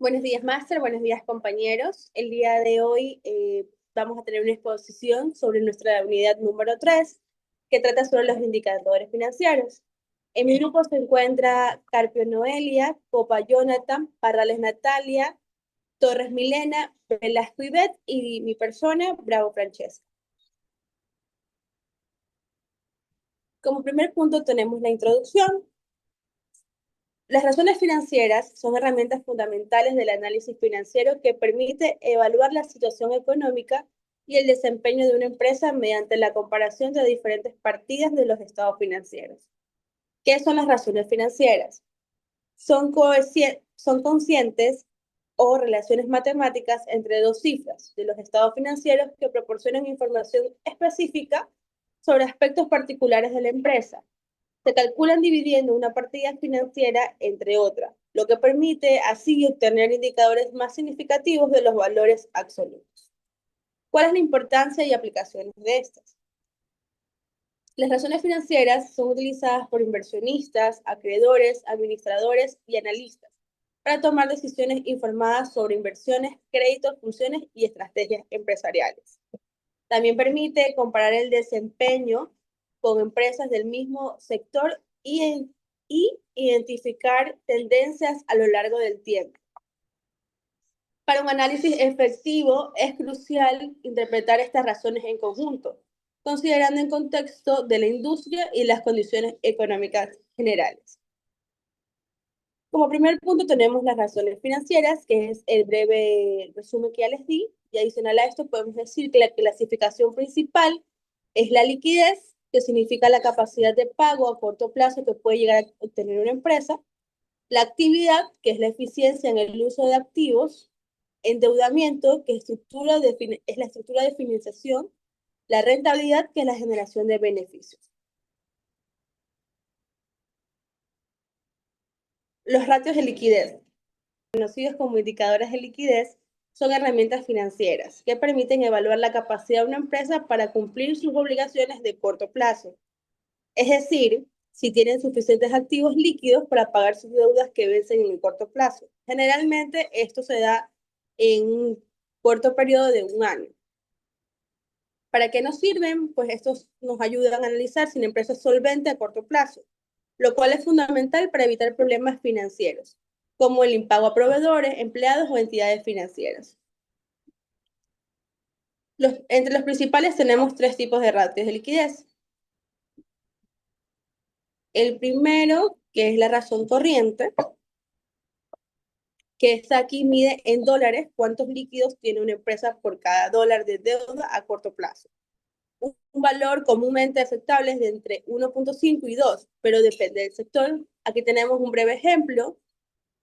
Buenos días, máster. Buenos días, compañeros. El día de hoy vamos a tener una exposición sobre nuestra unidad número 3, que trata sobre los indicadores financieros. En mi grupo se encuentra Carpio Noelia, Copa Jonathan, Parrales Natalia, Torres Milena, Velasco Ivette y mi persona, Bravo Francesca. Como primer punto tenemos la introducción. Las razones financieras son herramientas fundamentales del análisis financiero que permite evaluar la situación económica y el desempeño de una empresa mediante la comparación de diferentes partidas de los estados financieros. ¿Qué son las razones financieras? Son conscientes o relaciones matemáticas entre dos cifras de los estados financieros que proporcionan información específica sobre aspectos particulares de la empresa. Se calculan dividiendo una partida financiera entre otras, lo que permite así obtener indicadores más significativos de los valores absolutos. ¿Cuál es la importancia y aplicaciones de estas? Las razones financieras son utilizadas por inversionistas, acreedores, administradores y analistas para tomar decisiones informadas sobre inversiones, créditos, funciones y estrategias empresariales. También permite comparar el desempeño con empresas del mismo sector y identificar tendencias a lo largo del tiempo. Para un análisis efectivo es crucial interpretar estas razones en conjunto, considerando el contexto de la industria y las condiciones económicas generales. Como primer punto tenemos las razones financieras, que es el breve resumen que ya les di, y adicional a esto podemos decir que la clasificación principal es la liquidez, que significa la capacidad de pago a corto plazo que puede llegar a obtener una empresa, la actividad, que es la eficiencia en el uso de activos, endeudamiento, que es la estructura de financiación, la rentabilidad, que es la generación de beneficios. Los ratios de liquidez, conocidos como indicadores de liquidez, son herramientas financieras que permiten evaluar la capacidad de una empresa para cumplir sus obligaciones de corto plazo. Es decir, si tienen suficientes activos líquidos para pagar sus deudas que vencen en el corto plazo. Generalmente esto se da en un corto periodo de un año. ¿Para qué nos sirven? Pues estos nos ayudan a analizar si una empresa es solvente a corto plazo, lo cual es fundamental para evitar problemas financieros, como el impago a proveedores, empleados o entidades financieras. Entre los principales tenemos tres tipos de ratios de liquidez. El primero, que es la razón corriente, que esta aquí mide en dólares cuántos líquidos tiene una empresa por cada dólar de deuda a corto plazo. Un valor comúnmente aceptable es de entre 1.5 y 2, pero depende del sector. Aquí tenemos un breve ejemplo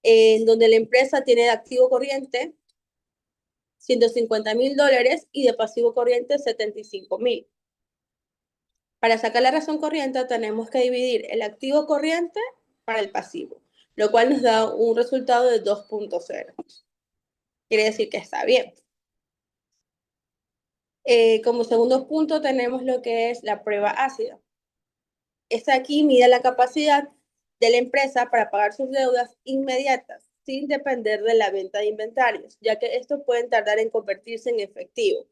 en donde la empresa tiene de activo corriente $150,000 y de pasivo corriente 75,000. Para sacar la razón corriente tenemos que dividir el activo corriente para el pasivo, lo cual nos da un resultado de 2.0. Quiere decir que está bien. Como segundo punto tenemos lo que es la prueba ácida. Esta aquí mide la capacidad de la empresa para pagar sus deudas inmediatas, sin depender de la venta de inventarios, ya que estos pueden tardar en convertirse en efectivo.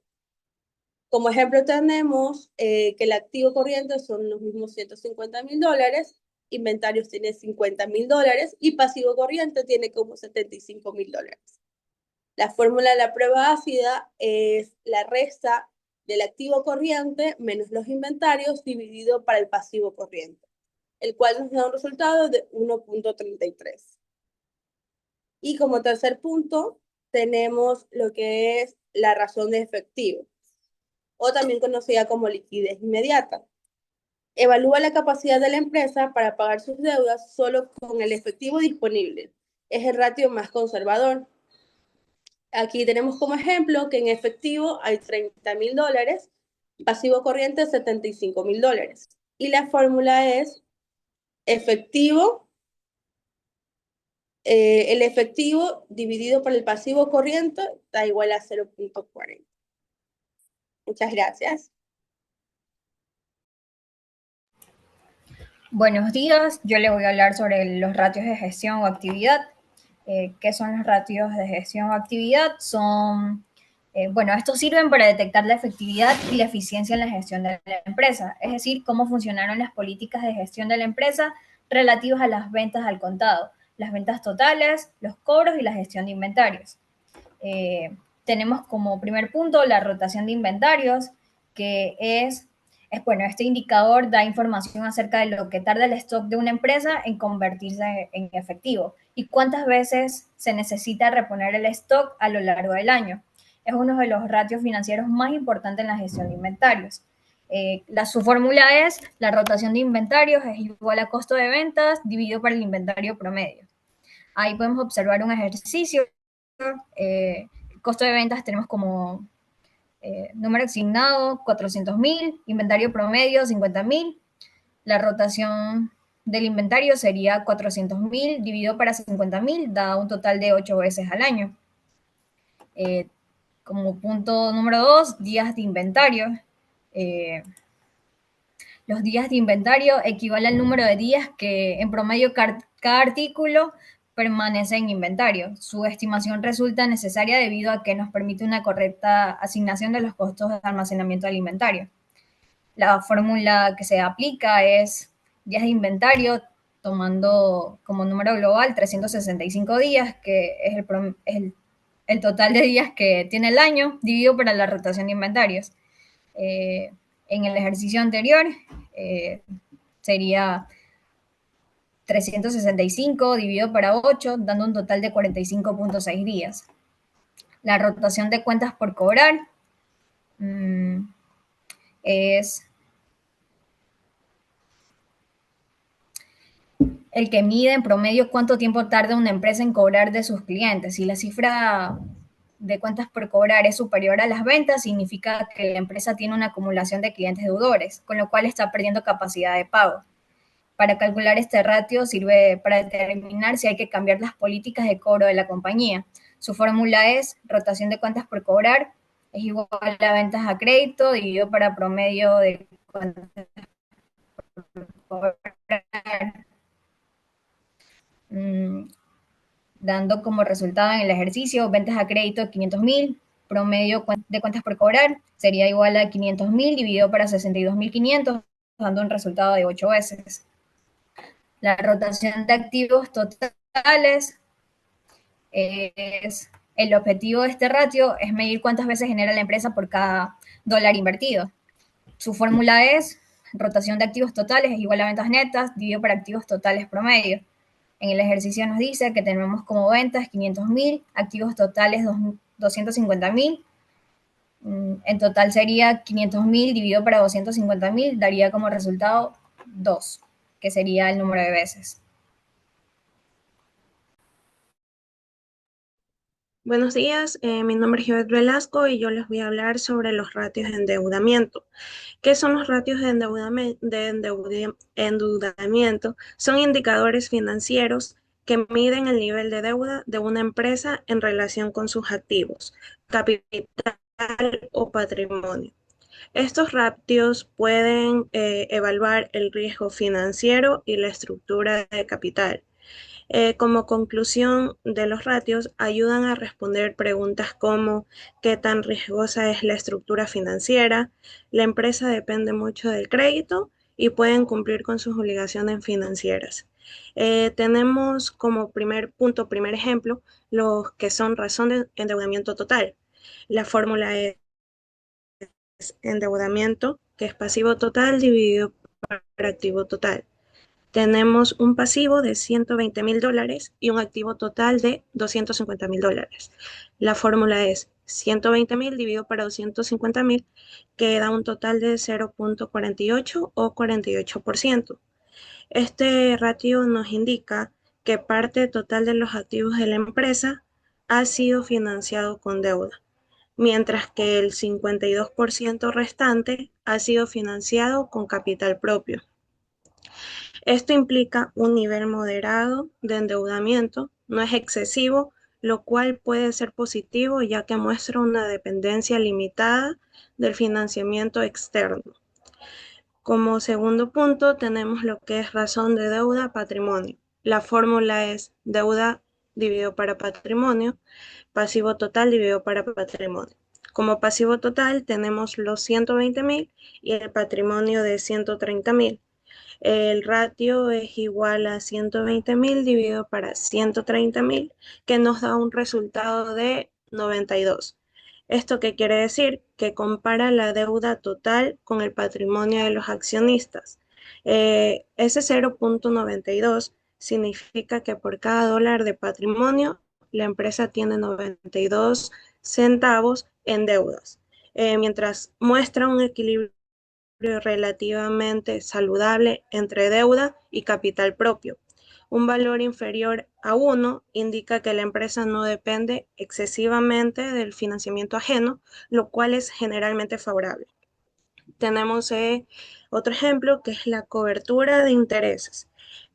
Como ejemplo tenemos que el activo corriente son los mismos $150,000, inventarios tiene $50,000 y pasivo corriente tiene como $75,000. La fórmula de la prueba ácida es la resta del activo corriente menos los inventarios dividido para el pasivo corriente, el cual nos da un resultado de 1.33. Y como tercer punto tenemos lo que es la razón de efectivo, o también conocida como liquidez inmediata. Evalúa la capacidad de la empresa para pagar sus deudas solo con el efectivo disponible. Es el ratio más conservador. Aquí tenemos como ejemplo que en efectivo hay $30,000, pasivo corriente $75,000. Y la fórmula es efectivo, el efectivo dividido por el pasivo corriente da igual a 0.40. Muchas gracias. Buenos días, yo les voy a hablar sobre los ratios de gestión o actividad. ¿Qué son los ratios de gestión o actividad? Bueno, estos sirven para detectar la efectividad y la eficiencia en la gestión de la empresa, es decir, cómo funcionaron las políticas de gestión de la empresa relativas a las ventas al contado, las ventas totales, los cobros y la gestión de inventarios. Eh, Tenemos como primer punto la rotación de inventarios, que bueno, este indicador da información acerca de lo que tarda el stock de una empresa en convertirse en efectivo y cuántas veces se necesita reponer el stock a lo largo del año. Es uno de los ratios financieros más importantes en la gestión de inventarios. Su fórmula es la rotación de inventarios es igual a costo de ventas dividido por el inventario promedio. Ahí podemos observar un ejercicio. Costo de ventas tenemos como número asignado 400.000, inventario promedio 50.000. La rotación del inventario sería 400.000 dividido para 50.000, da un total de 8 veces al año. Eh, Como punto número 2, días de inventario. Eh, los días de inventario equivalen al número de días que en promedio cada artículo permanece en inventario. Su estimación resulta necesaria debido a que nos permite una correcta asignación de los costos de almacenamiento del inventario. La fórmula que se aplica es días de inventario tomando como número global 365 días, que es el total de días que tiene el año, dividido por la rotación de inventarios. Eh, en el ejercicio anterior eh, sería 365 dividido para 8, dando un total de 45.6 días. La rotación de cuentas por cobrar es el que mide en promedio cuánto tiempo tarda una empresa en cobrar de sus clientes. Si la cifra de cuentas por cobrar es superior a las ventas, significa que la empresa tiene una acumulación de clientes deudores, con lo cual está perdiendo capacidad de pago. Para calcular este ratio sirve para determinar si hay que cambiar las políticas de cobro de la compañía. Su fórmula es rotación de cuentas por cobrar es igual a ventas a crédito dividido para promedio de cuentas por cobrar, mm, dando como resultado en el ejercicio ventas a crédito 500.000, promedio de cuentas por cobrar sería igual a 500.000 dividido para 62.500, dando un resultado de 8 veces. La rotación de activos totales es el objetivo de este ratio es medir cuántas veces genera la empresa por cada dólar invertido. Su fórmula es rotación de activos totales es igual a ventas netas dividido por activos totales promedio. En el ejercicio nos dice que tenemos como ventas 500.000, activos totales 250.000. En total sería 500.000 dividido para 250.000, daría como resultado 2, que sería el número de veces. Buenos días, mi nombre es Jovet Velasco y yo les voy a hablar sobre los ratios de endeudamiento. ¿Qué son los ratios de endeudamiento? Son indicadores financieros que miden el nivel de deuda de una empresa en relación con sus activos, capital o patrimonio. Estos ratios pueden evaluar el riesgo financiero y la estructura de capital. Como conclusión de los ratios, ayudan a responder preguntas como qué tan riesgosa es la estructura financiera, la empresa depende mucho del crédito y pueden cumplir con sus obligaciones financieras. Tenemos como primer punto, primer ejemplo, los que son razón de endeudamiento total. La fórmula es endeudamiento, que es pasivo total dividido por activo total. Tenemos un pasivo de $120.000 y un activo total de $250.000. La fórmula es 120.000 dividido para 250.000, que da un total de 0.48 o 48%. Este ratio nos indica que parte total de los activos de la empresa ha sido financiado con deuda, mientras que el 52% restante ha sido financiado con capital propio. Esto implica un nivel moderado de endeudamiento, no es excesivo, lo cual puede ser positivo ya que muestra una dependencia limitada del financiamiento externo. Como segundo punto tenemos lo que es razón de deuda patrimonio. La fórmula es deuda dividido para patrimonio, pasivo total dividido para patrimonio. Como pasivo total tenemos los 120.000 y el patrimonio de 130.000. El ratio es igual a 120.000 dividido para 130.000, que nos da un resultado de 92. ¿Esto qué quiere decir? Que compara la deuda total con el patrimonio de los accionistas. Ese 0,92 significa que por cada dólar de patrimonio, la empresa tiene 92 centavos en deudas, mientras muestra un equilibrio relativamente saludable entre deuda y capital propio. Un valor inferior a 1 indica que la empresa no depende excesivamente del financiamiento ajeno, lo cual es generalmente favorable. Tenemos otro ejemplo que es la cobertura de intereses,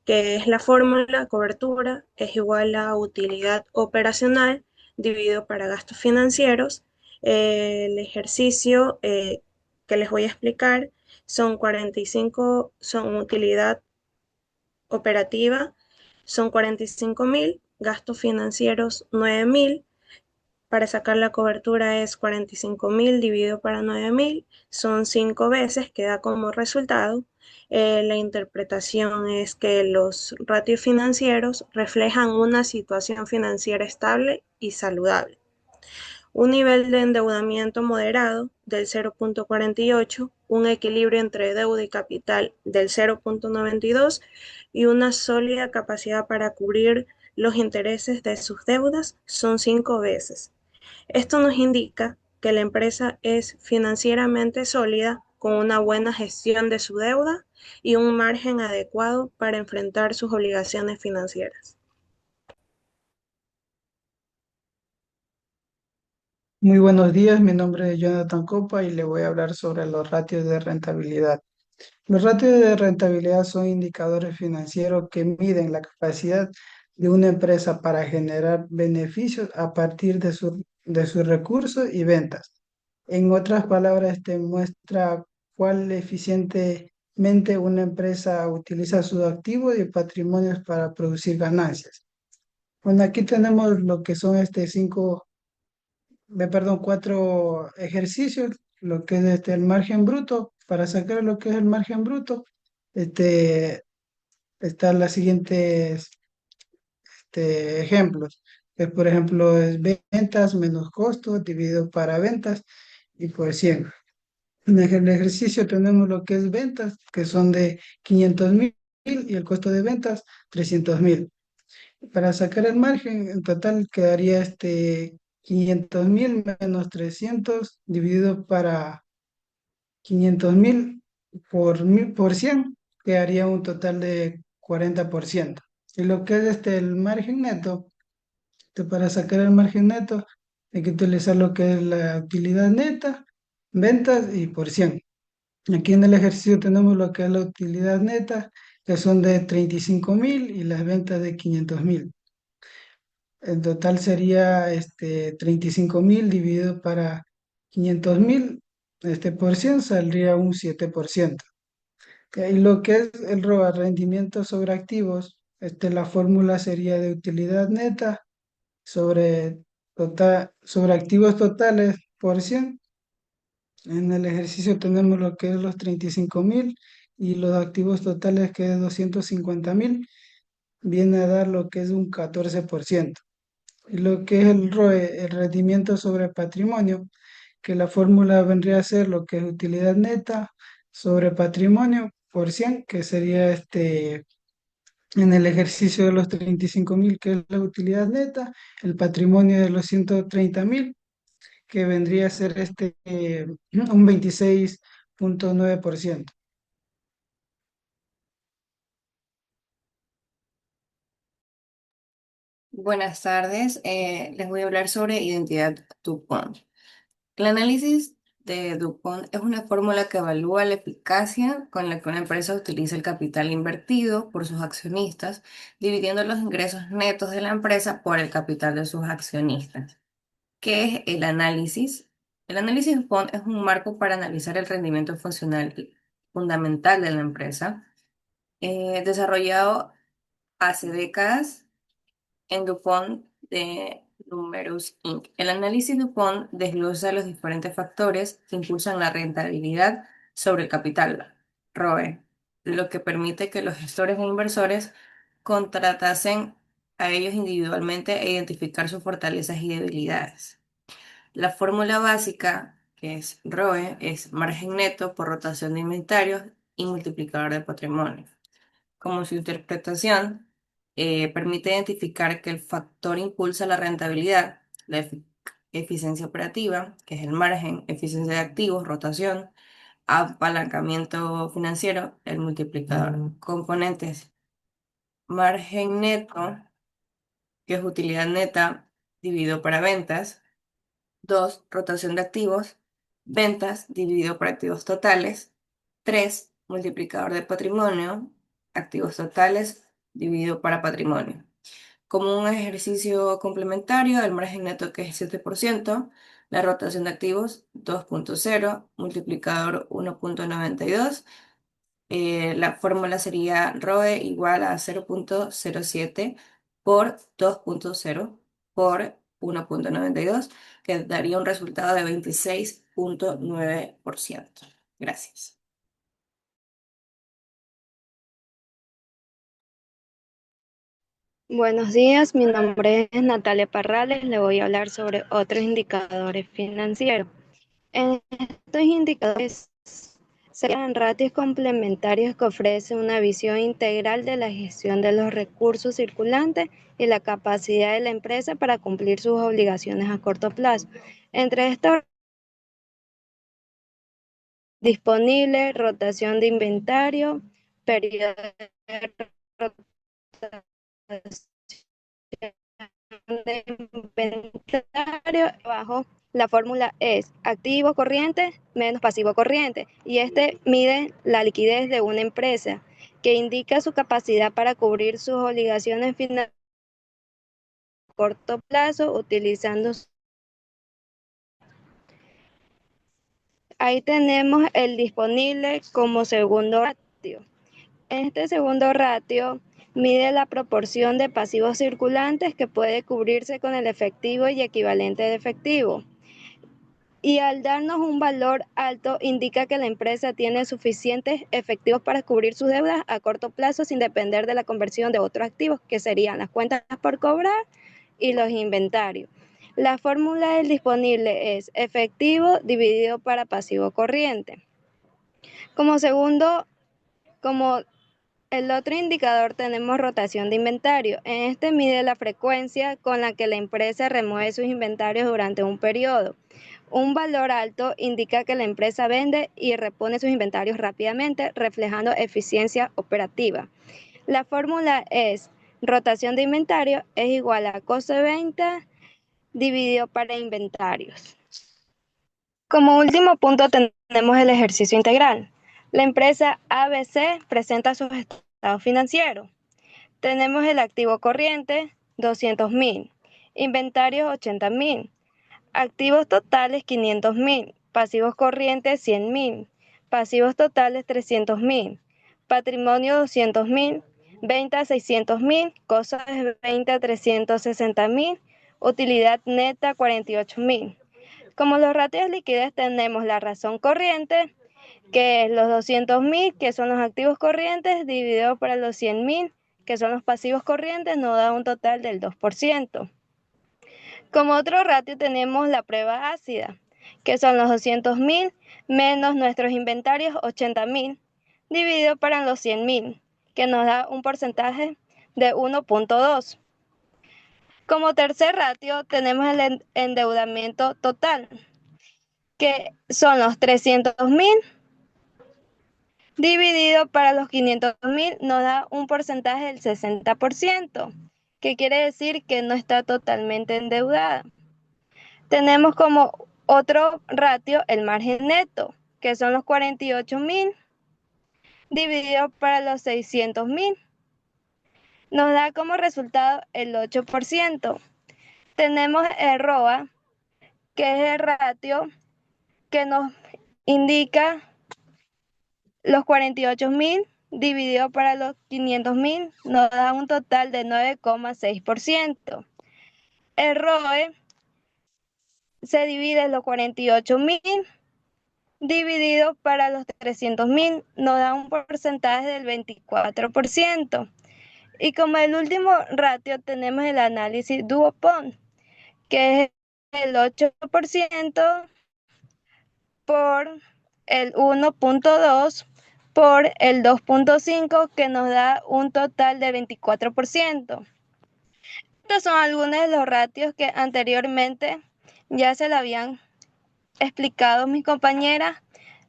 que es la fórmula cobertura es igual a utilidad operacional dividido para gastos financieros. El ejercicio que les voy a explicar son 45, son utilidad operativa, son 45.000, gastos financieros 9.000. Para sacar la cobertura es 45.000 dividido para 9.000, son 5 veces, que da como resultado. La interpretación es que los ratios financieros reflejan una situación financiera estable y saludable. Un nivel de endeudamiento moderado del 0,48, un equilibrio entre deuda y capital del 0,92 y una sólida capacidad para cubrir los intereses de sus deudas son 5 veces. Esto nos indica que la empresa es financieramente sólida, con una buena gestión de su deuda y un margen adecuado para enfrentar sus obligaciones financieras. Muy buenos días, mi nombre es Jonathan Copa y le voy a hablar sobre los ratios de rentabilidad. Los ratios de rentabilidad son indicadores financieros que miden la capacidad de una empresa para generar beneficios a partir de sus recursos y ventas. En otras palabras, te muestra cuál eficientemente una empresa utiliza sus activos y patrimonios para producir ganancias. Bueno, aquí tenemos lo que son cuatro ejercicios, lo que es el margen bruto. Para sacar lo que es el margen bruto, este, están las siguientes ejemplos, que por ejemplo es ventas menos costos dividido para ventas y por 100. En el ejercicio tenemos lo que es ventas, que son de 500.000 y el costo de ventas 300.000. Para sacar el margen, en total quedaría 500.000 menos 300 dividido para 500.000 por 100, quedaría un total de 40%. Y lo que es el margen neto, para sacar el margen neto hay que utilizar lo que es la utilidad neta, ventas y por 100. Aquí en el ejercicio tenemos lo que es la utilidad neta, que son de 35.000 y las ventas de 500.000. En total sería 35.000 dividido para 500.000, por 100 saldría un 7%. Y lo que es el ROA, rendimiento sobre activos, la fórmula sería de utilidad neta sobre activos totales por 100. En el ejercicio tenemos lo que es los 35.000 y los activos totales que es 250.000, viene a dar lo que es un 14%. Y lo que es el ROE, el rendimiento sobre patrimonio, que la fórmula vendría a ser lo que es utilidad neta sobre patrimonio por 100, que sería en el ejercicio de los 35.000, que es la utilidad neta, el patrimonio de los 130.000, que vendría a ser un 26,9%. Buenas tardes, les voy a hablar sobre identidad DuPont. El análisis de DuPont es una fórmula que evalúa la eficacia con la que una empresa utiliza el capital invertido por sus accionistas, dividiendo los ingresos netos de la empresa por el capital de sus accionistas. ¿Qué es el análisis? El análisis DuPont es un marco para analizar el rendimiento funcional y fundamental de la empresa, desarrollado hace décadas en DuPont de Numerous Inc. El análisis DuPont desglosa los diferentes factores que impulsan la rentabilidad sobre el capital, ROE, lo que permite que los gestores e inversores contratasen a ellos individualmente e identificar sus fortalezas y debilidades. La fórmula básica, que es ROE, es margen neto por rotación de inventarios y multiplicador de patrimonio. Como su interpretación permite identificar que el factor impulsa la rentabilidad, la eficiencia operativa, que es el margen, eficiencia de activos, rotación, apalancamiento financiero, el multiplicador. Componentes: margen neto, que es utilidad neta dividido para ventas. 2, rotación de activos, ventas dividido por activos totales. 3, multiplicador de patrimonio, activos totales dividido para patrimonio. Como un ejercicio complementario, el margen neto, que es 7%, la rotación de activos 2.0, multiplicador 1.92. La fórmula sería ROE igual a 0.07 por 2.0 por 1.92, que daría un resultado de 26.9%. Gracias. Buenos días, mi nombre es Natalia Parrales, le voy a hablar sobre otros indicadores financieros. En estos indicadores serían ratios complementarios que ofrecen una visión integral de la gestión de los recursos circulantes y la capacidad de la empresa para cumplir sus obligaciones a corto plazo. Entre estos, disponible, rotación de inventario, periodo de rotación de inventario. Abajo la fórmula es activo corriente menos pasivo corriente y este mide la liquidez de una empresa que indica su capacidad para cubrir sus obligaciones financieras a corto plazo utilizando. Ahí tenemos el disponible como segundo ratio. Este segundo ratio mide la proporción de pasivos circulantes que puede cubrirse con el efectivo y equivalente de efectivo. Y al darnos un valor alto indica que la empresa tiene suficientes efectivos para cubrir sus deudas a corto plazo sin depender de la conversión de otros activos, que serían las cuentas por cobrar y los inventarios. La fórmula del disponible es efectivo dividido para pasivo corriente. Como el otro indicador tenemos rotación de inventario. En este mide la frecuencia con la que la empresa remueve sus inventarios durante un periodo. Un valor alto indica que la empresa vende y repone sus inventarios rápidamente, reflejando eficiencia operativa. La fórmula es rotación de inventario es igual a costo de venta dividido para inventarios. Como último punto tenemos el ejercicio integral. La empresa ABC presenta sus estados financieros. Tenemos el activo corriente, 200.000, inventarios 80.000, activos totales 500.000, pasivos corrientes 100.000, pasivos totales 300.000, patrimonio 200.000, ventas 600.000, costos de venta 360.000, utilidad neta 48.000. Como los ratios de liquidez tenemos la razón corriente, que es los 200.000, que son los activos corrientes, dividido por los 100.000, que son los pasivos corrientes, nos da un total del 2%. Como otro ratio tenemos la prueba ácida, que son los 200.000 menos nuestros inventarios 80.000, dividido para los 100.000, que nos da un porcentaje de 1.2. Como tercer ratio tenemos el endeudamiento total, que son los 300.000 dividido para los 500.000 nos da un porcentaje del 60%, que quiere decir que no está totalmente endeudada. Tenemos como otro ratio el margen neto, que son los 48.000 dividido para los 600.000. Nos da como resultado el 8%. Tenemos el ROA, que es el ratio que nos indica los 48.000 dividido para los 500.000 nos da un total de 9,6%. El ROE se divide en los 48.000 dividido para los 300.000 nos da un porcentaje del 24%. Y como el último ratio tenemos el análisis Dupont, que es el 8% por el 1,2 por el 2,5, que nos da un total de 24%. Estos son algunos de los ratios que anteriormente ya se lo habían explicado mis compañeras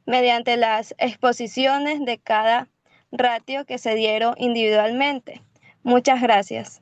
mediante las exposiciones de cada ratio que se dieron individualmente. Muchas gracias.